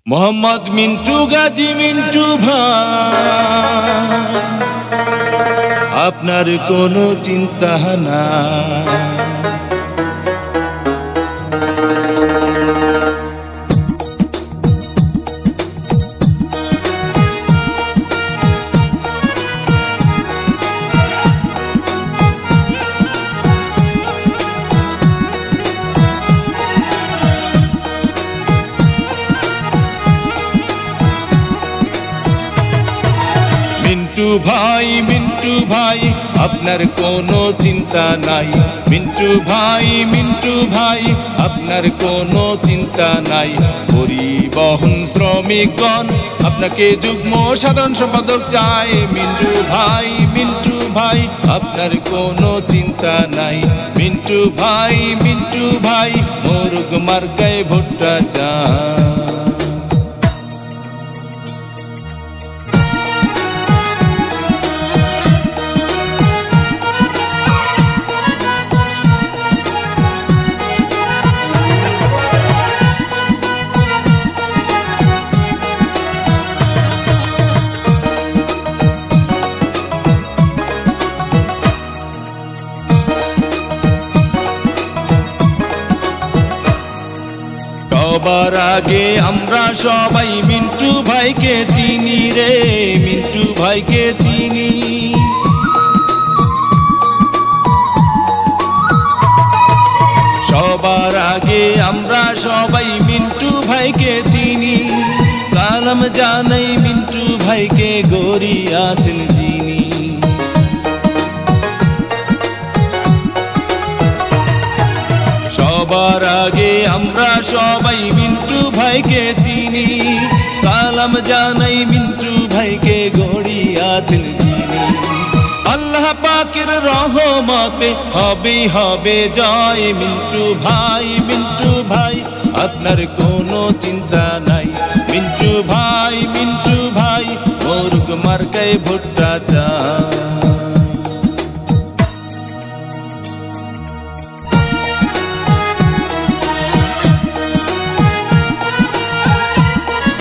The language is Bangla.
মোহাম্মদ মিন্টু গাজী মিন্টু ভাই, আপনার কোনো চিন্তা নাই। মিন্টু ভাই আপনার কোনো চিন্তা নাই। মিন্টু ভাই আপনার কোনো চিন্তা নাই। পরিবহন শ্রমিকগণ আপনাকে যুগ্ম সাধারণ সম্পাদক চায়। মিন্টু ভাই আপনার কোনো চিন্তা নাই। মিন্টু ভাই মোরগ মার্কায় ভোটটা চায়। সবার আগে আমরা সবাই মিন্টু ভাইকে চিনি রে, মিন্টু ভাইকে চিনি। সবার আগে আমরা সবাই মিন্টু ভাইকে চিনি। সালাম জানাই মিন্টু ভাইকে, গড়ি আছেন যিনি। সবার আগে আমরা সবাই মিন্টু ভাইকে চিনি। সালাম জানাই মিন্টু ভাইকে, গড়ি আছেন যিনি। আল্লাহ পাকের রহমতে হবে জয়। মিন্টু ভাই আপনার কোনো চিন্তা নাই। মিন্টু ভাই মোরগ মার্কায় ভোটটা